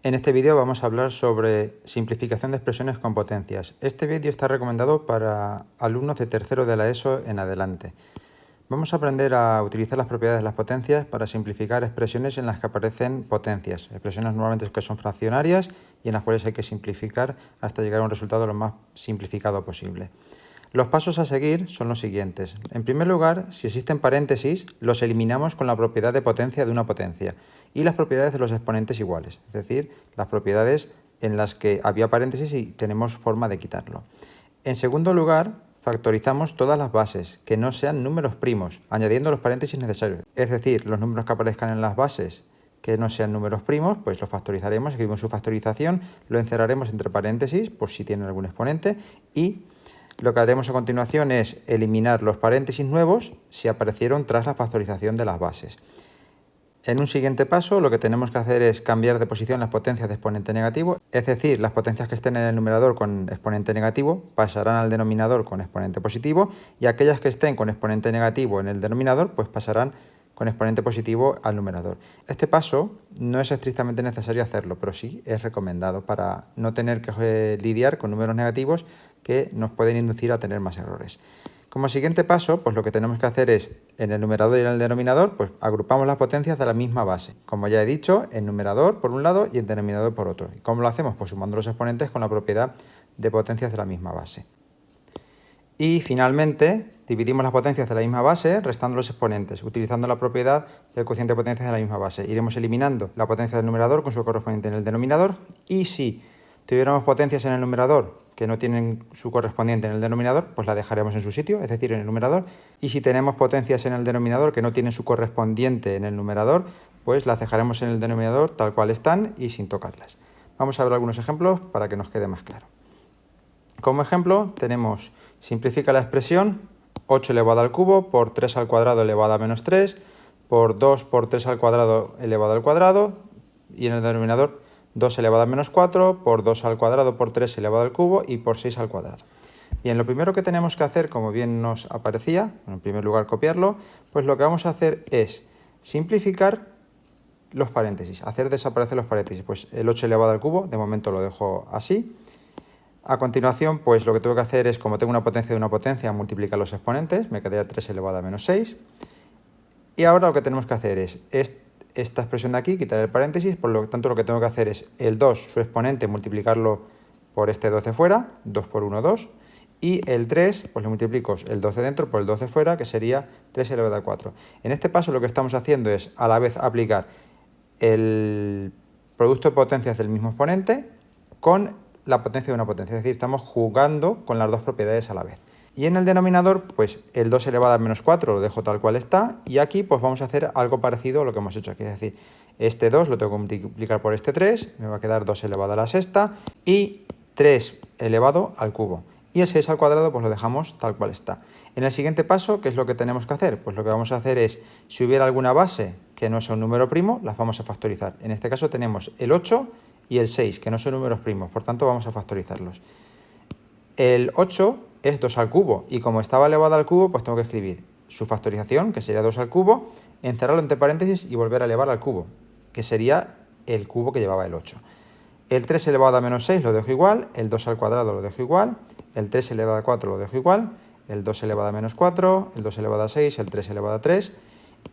En este vídeo vamos a hablar sobre simplificación de expresiones con potencias. Este vídeo está recomendado para alumnos de tercero de la ESO en adelante. Vamos a aprender a utilizar las propiedades de las potencias para simplificar expresiones en las que aparecen potencias, expresiones normalmente que son fraccionarias y en las cuales hay que simplificar hasta llegar a un resultado lo más simplificado posible. Los pasos a seguir son los siguientes. En primer lugar, si existen paréntesis, los eliminamos con la propiedad de potencia de una potencia y las propiedades de los exponentes iguales, es decir, las propiedades en las que había paréntesis y tenemos forma de quitarlo. En segundo lugar, factorizamos todas las bases, que no sean números primos, añadiendo los paréntesis necesarios. Es decir, los números que aparezcan en las bases que no sean números primos, pues los factorizaremos, escribimos su factorización, lo encerraremos entre paréntesis, por si tienen algún exponente, y lo que haremos a continuación es eliminar los paréntesis nuevos si aparecieron tras la factorización de las bases. En un siguiente paso lo que tenemos que hacer es cambiar de posición las potencias de exponente negativo, es decir, las potencias que estén en el numerador con exponente negativo pasarán al denominador con exponente positivo y aquellas que estén con exponente negativo en el denominador pues pasarán con exponente positivo al numerador. Este paso no es estrictamente necesario hacerlo, pero sí es recomendado para no tener que lidiar con números negativos que nos pueden inducir a tener más errores. Como siguiente paso, pues lo que tenemos que hacer es, en el numerador y en el denominador, pues agrupamos las potencias de la misma base. Como ya he dicho, el numerador por un lado y el denominador por otro. ¿Y cómo lo hacemos? Pues sumando los exponentes con la propiedad de potencias de la misma base. Y finalmente, dividimos las potencias de la misma base restando los exponentes, utilizando la propiedad del cociente de potencias de la misma base. Iremos eliminando la potencia del numerador con su correspondiente en el denominador y si tuviéramos potencias en el numerador que no tienen su correspondiente en el denominador, pues la dejaremos en su sitio, es decir, en el numerador. Y si tenemos potencias en el denominador que no tienen su correspondiente en el numerador, pues las dejaremos en el denominador tal cual están y sin tocarlas. Vamos a ver algunos ejemplos para que nos quede más claro. Como ejemplo tenemos, simplifica la expresión 8 elevado al cubo por 3 al cuadrado elevado a menos 3 por 2 por 3 al cuadrado elevado al cuadrado y en el denominador 2 elevado a menos 4 por 2 al cuadrado por 3 elevado al cubo y por 6 al cuadrado. Bien, lo primero que tenemos que hacer, como bien nos aparecía, en primer lugar copiarlo, pues lo que vamos a hacer es simplificar los paréntesis, hacer desaparecer los paréntesis. Pues el 8 elevado al cubo, de momento lo dejo así. A continuación, pues lo que tengo que hacer es, como tengo una potencia de una potencia, multiplicar los exponentes, me quedaría 3 elevado a menos 6. Y ahora lo que tenemos que hacer es esta expresión de aquí, quitar el paréntesis, por lo tanto lo que tengo que hacer es el 2, su exponente, multiplicarlo por este 12 fuera, 2 por 1, 2. Y el 3, pues le multiplico el 12 dentro por el 12 fuera, que sería 3 elevado a 4. En este paso lo que estamos haciendo es a la vez aplicar el producto de potencias del mismo exponente con la potencia de una potencia, es decir, estamos jugando con las dos propiedades a la vez. Y en el denominador, pues el 2 elevado a menos 4 lo dejo tal cual está, y aquí pues vamos a hacer algo parecido a lo que hemos hecho aquí, es decir, este 2 lo tengo que multiplicar por este 3, me va a quedar 2 elevado a la sexta, y 3 elevado al cubo. Y el 6 al cuadrado pues lo dejamos tal cual está. En el siguiente paso, ¿qué es lo que tenemos que hacer? Pues lo que vamos a hacer es, si hubiera alguna base que no sea un número primo, las vamos a factorizar. En este caso tenemos el 8 y el 6, que no son números primos, por tanto vamos a factorizarlos. El 8 es 2 al cubo, y como estaba elevado al cubo, pues tengo que escribir su factorización, que sería 2 al cubo, encerrarlo entre paréntesis y volver a elevar al cubo, que sería el cubo que llevaba el 8. El 3 elevado a menos 6 lo dejo igual, el 2 al cuadrado lo dejo igual, el 3 elevado a 4 lo dejo igual, el 2 elevado a menos 4, el 2 elevado a 6, el 3 elevado a 3,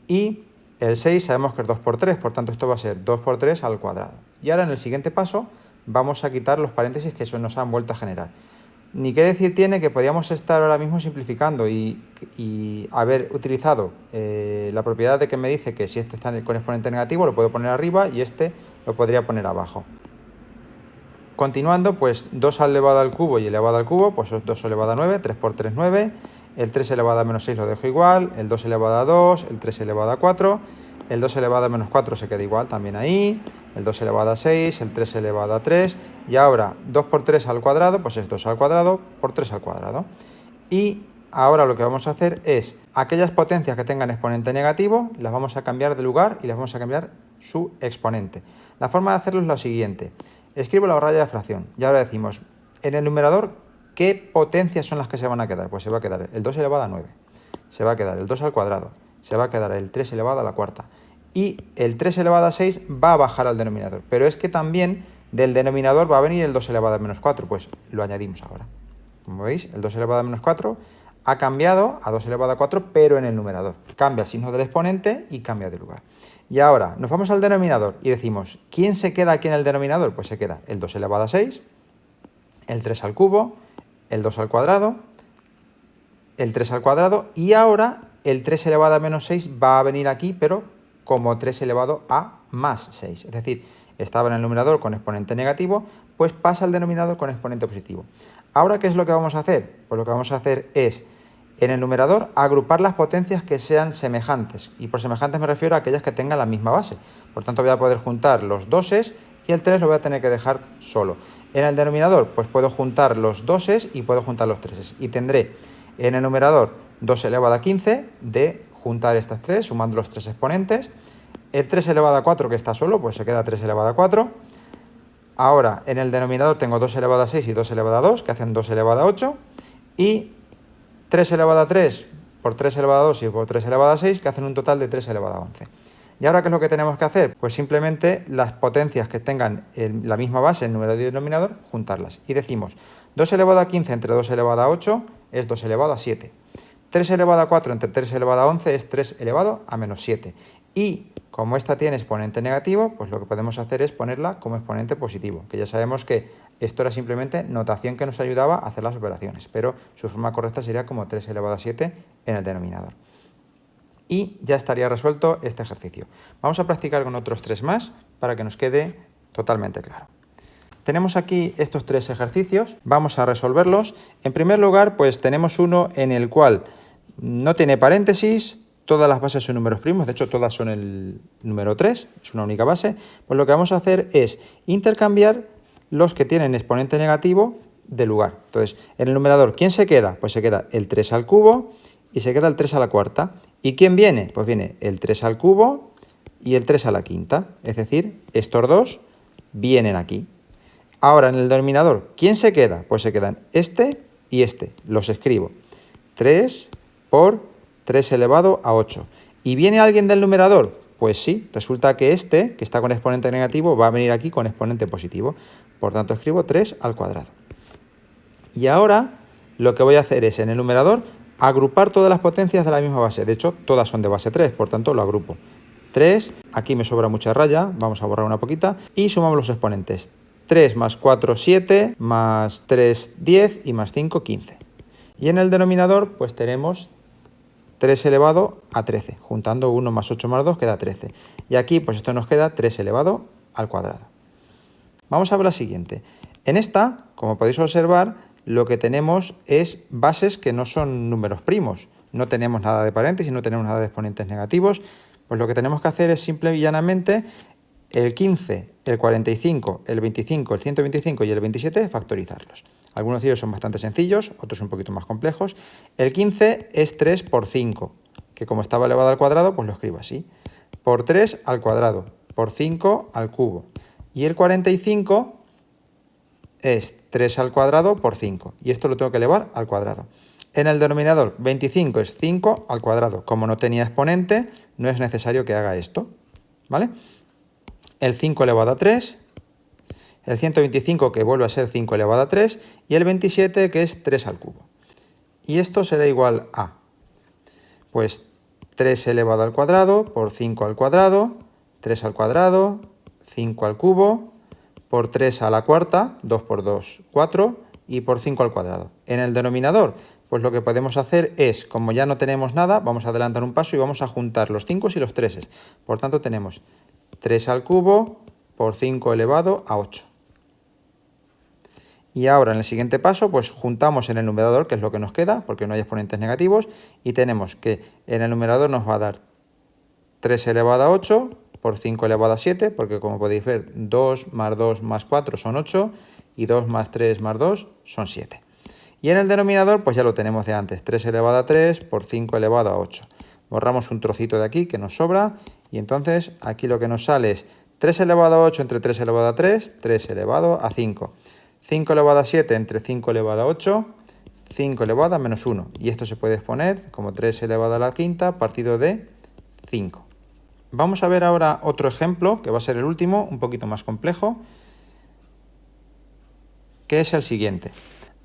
y el 6 sabemos que es 2 por 3, por tanto esto va a ser 2 por 3 al cuadrado. Y ahora en el siguiente paso vamos a quitar los paréntesis que eso nos han vuelto a generar. Ni qué decir tiene que podríamos estar ahora mismo simplificando y haber utilizado la propiedad de que me dice que si este está con exponente negativo lo puedo poner arriba y este lo podría poner abajo. Continuando, pues 2 elevado al cubo y elevado al cubo, pues 2 elevado a 9, 3 por 3, 9. El 3 elevado a menos 6 lo dejo igual, el 2 elevado a 2, el 3 elevado a 4, el 2 elevado a menos 4 se queda igual también ahí, el 2 elevado a 6, el 3 elevado a 3, y ahora 2 por 3 al cuadrado, pues es 2 al cuadrado por 3 al cuadrado. Y ahora lo que vamos a hacer es, aquellas potencias que tengan exponente negativo, las vamos a cambiar de lugar y las vamos a cambiar su exponente. La forma de hacerlo es la siguiente. Escribo la raya de fracción y ahora decimos, en el numerador, ¿qué potencias son las que se van a quedar? Pues se va a quedar el 2 elevado a 9, se va a quedar el 2 al cuadrado, se va a quedar el 3 elevado a la cuarta. y el 3 elevado a 6 va a bajar al denominador. Pero es que también del denominador va a venir el 2 elevado a menos 4, pues lo añadimos ahora. Como veis, el 2 elevado a menos 4 ha cambiado a 2 elevado a 4, pero en el numerador. Cambia el signo del exponente y cambia de lugar. Y ahora nos vamos al denominador y decimos, ¿quién se queda aquí en el denominador? Pues se queda el 2 elevado a 6, el 3 al cubo, el 2 al cuadrado, el 3 al cuadrado y ahora el 3 elevado a menos 6 va a venir aquí, pero como 3 elevado a más 6. Es decir, estaba en el numerador con exponente negativo, pues pasa al denominador con exponente positivo. Ahora, ¿qué es lo que vamos a hacer? Pues lo que vamos a hacer es, en el numerador, agrupar las potencias que sean semejantes. Y por semejantes me refiero a aquellas que tengan la misma base. Por tanto, voy a poder juntar los 2's y el 3 lo voy a tener que dejar solo. En el denominador, pues puedo juntar los 2's y puedo juntar los 3's. Y tendré en el numerador 2 elevado a 15 de juntar estas 3, sumando los 3 exponentes. El 3 elevado a 4 que está solo, pues se queda 3 elevado a 4. Ahora, en el denominador tengo 2 elevado a 6 y 2 elevado a 2, que hacen 2 elevado a 8. Y 3 elevado a 3 por 3 elevado a 2 y por 3 elevado a 6, que hacen un total de 3 elevado a 11. ¿Y ahora qué es lo que tenemos que hacer? Pues simplemente las potencias que tengan la misma base, el numerador y el denominador, juntarlas. Y decimos, 2 elevado a 15 entre 2 elevado a 8 es 2 elevado a 7. 3 elevado a 4 entre 3 elevado a 11 es 3 elevado a menos 7. Y como esta tiene exponente negativo, pues lo que podemos hacer es ponerla como exponente positivo, que ya sabemos que esto era simplemente notación que nos ayudaba a hacer las operaciones, pero su forma correcta sería como 3 elevado a 7 en el denominador. Y ya estaría resuelto este ejercicio. Vamos a practicar con otros 3 más para que nos quede totalmente claro. Tenemos aquí estos 3 ejercicios, vamos a resolverlos. En primer lugar, pues tenemos uno en el cual no tiene paréntesis, todas las bases son números primos, de hecho todas son el número 3, es una única base. Pues lo que vamos a hacer es intercambiar los que tienen exponente negativo de lugar. Entonces, en el numerador, ¿quién se queda? Pues se queda el 3 al cubo y se queda el 3 a la cuarta. ¿Y quién viene? Pues viene el 3 al cubo y el 3 a la quinta. Es decir, estos dos vienen aquí. Ahora, en el denominador, ¿quién se queda? Pues se quedan este y este. Los escribo. 3 por 3 elevado a 8. ¿Y viene alguien del numerador? Pues sí, resulta que este, que está con exponente negativo, va a venir aquí con exponente positivo. Por tanto, escribo 3 al cuadrado. Y ahora, lo que voy a hacer es, en el numerador, agrupar todas las potencias de la misma base. De hecho, todas son de base 3, por tanto, lo agrupo. 3, aquí me sobra mucha raya, vamos a borrar una poquita, y sumamos los exponentes. 3 más 4, 7, más 3, 10 y más 5, 15. Y en el denominador, pues tenemos 3 elevado a 13. Juntando 1 más 8 más 2 queda 13. Y aquí, pues esto nos queda 3 elevado al cuadrado. Vamos a ver la siguiente. En esta, como podéis observar, lo que tenemos es bases que no son números primos. No tenemos nada de paréntesis, no tenemos nada de exponentes negativos. Pues lo que tenemos que hacer es simple y llanamente el 15, el 45, el 25, el 125 y el 27 factorizarlos. Algunos de ellos son bastante sencillos, otros un poquito más complejos. El 15 es 3 por 5, que como estaba elevado al cuadrado, pues lo escribo así. Por 3 al cuadrado, por 5 al cubo. Y el 45 es 3 al cuadrado por 5. Y esto lo tengo que elevar al cuadrado. En el denominador, 25 es 5 al cuadrado. Como no tenía exponente, no es necesario que haga esto, ¿vale? El 5 elevado a 3, el 125 que vuelve a ser 5 elevado a 3 y el 27 que es 3 al cubo. Y esto será igual a, pues 3 elevado al cuadrado por 5 al cuadrado, 3 al cuadrado, 5 al cubo, por 3 a la cuarta, 2 por 2, 4 y por 5 al cuadrado. En el denominador, pues lo que podemos hacer es, como ya no tenemos nada, vamos a adelantar un paso y vamos a juntar los 5 y los 3. Por tanto tenemos 3 al cubo por 5 elevado a 8. Y ahora en el siguiente paso, pues juntamos en el numerador, que es lo que nos queda, porque no hay exponentes negativos, y tenemos que en el numerador nos va a dar 3 elevado a 8 por 5 elevado a 7, porque como podéis ver, 2 más 2 más 4 son 8, y 2 más 3 más 2 son 7. Y en el denominador, pues ya lo tenemos de antes, 3 elevado a 3 por 5 elevado a 8. Borramos un trocito de aquí que nos sobra, y entonces aquí lo que nos sale es 3 elevado a 8 entre 3 elevado a 3, 3 elevado a 5. 5 elevado a 7 entre 5 elevado a 8, 5 elevado a menos 1. Y esto se puede exponer como 3 elevado a la quinta partido de 5. Vamos a ver ahora otro ejemplo, que va a ser el último, un poquito más complejo, que es el siguiente.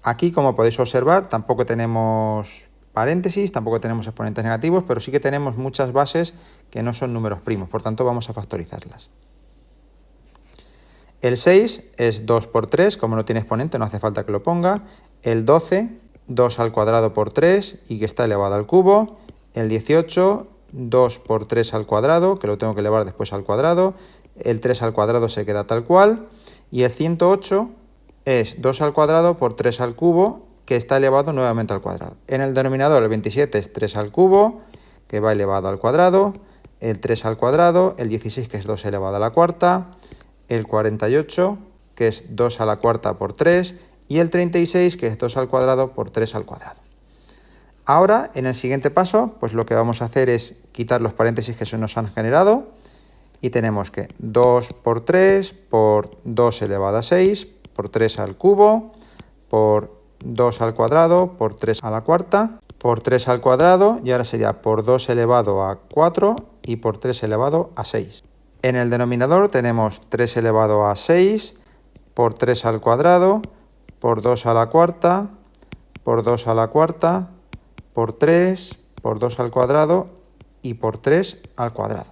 Aquí, como podéis observar, tampoco tenemos paréntesis, tampoco tenemos exponentes negativos, pero sí que tenemos muchas bases que no son números primos, por tanto vamos a factorizarlas. El 6 es 2 por 3, como no tiene exponente no hace falta que lo ponga. El 12, 2 al cuadrado por 3 y que está elevado al cubo. El 18, 2 por 3 al cuadrado, que lo tengo que elevar después al cuadrado. El 3 al cuadrado se queda tal cual. Y el 108 es 2 al cuadrado por 3 al cubo, que está elevado nuevamente al cuadrado. En el denominador el 27 es 3 al cubo, que va elevado al cuadrado. El 3 al cuadrado, el 16 que es 2 elevado a la cuarta. El 48, que es 2 a la cuarta por 3, y el 36, que es 2 al cuadrado por 3 al cuadrado. Ahora, en el siguiente paso, pues lo que vamos a hacer es quitar los paréntesis que se nos han generado, y tenemos que 2 por 3 por 2 elevado a 6, por 3 al cubo, por 2 al cuadrado, por 3 a la cuarta, por 3 al cuadrado, y ahora sería por 2 elevado a 4 y por 3 elevado a 6. En el denominador tenemos 3 elevado a 6 por 3 al cuadrado, por 2 a la cuarta, por 2 a la cuarta, por 3, por 2 al cuadrado y por 3 al cuadrado.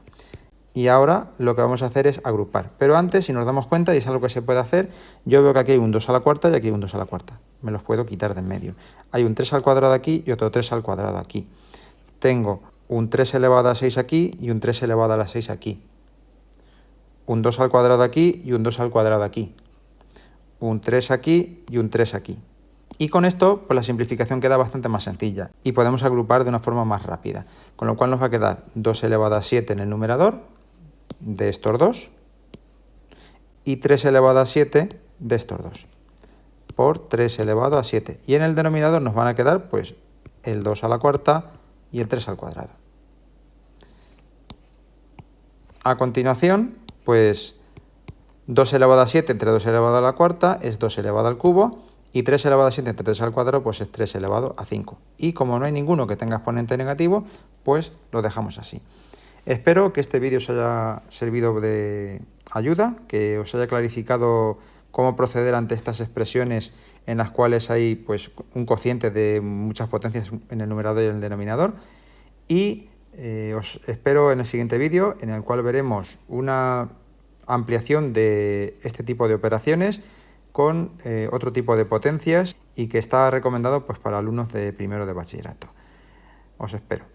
Y ahora lo que vamos a hacer es agrupar. Pero antes, si nos damos cuenta, y es algo que se puede hacer, yo veo que aquí hay un 2 a la cuarta y aquí hay un 2 a la cuarta. Me los puedo quitar de en medio. Hay un 3 al cuadrado aquí y otro 3 al cuadrado aquí. Tengo un 3 elevado a 6 aquí y un 3 elevado a la 6 aquí. Un 2 al cuadrado aquí y un 2 al cuadrado aquí. Un 3 aquí y un 3 aquí. Y con esto, pues la simplificación queda bastante más sencilla y podemos agrupar de una forma más rápida. Con lo cual nos va a quedar 2 elevado a 7 en el numerador de estos dos y 3 elevado a 7 de estos dos por 3 elevado a 7. Y en el denominador nos van a quedar pues el 2 a la cuarta y el 3 al cuadrado. A continuación, pues 2 elevado a 7 entre 2 elevado a la cuarta es 2 elevado al cubo, y 3 elevado a 7 entre 3 al cuadrado pues es 3 elevado a 5. Y como no hay ninguno que tenga exponente negativo, pues lo dejamos así. Espero que este vídeo os haya servido de ayuda, que os haya clarificado cómo proceder ante estas expresiones en las cuales hay pues un cociente de muchas potencias en el numerador y el denominador. Y os espero en el siguiente vídeo, en el cual veremos una ampliación de este tipo de operaciones con otro tipo de potencias y que está recomendado pues para alumnos de primero de bachillerato. Os espero.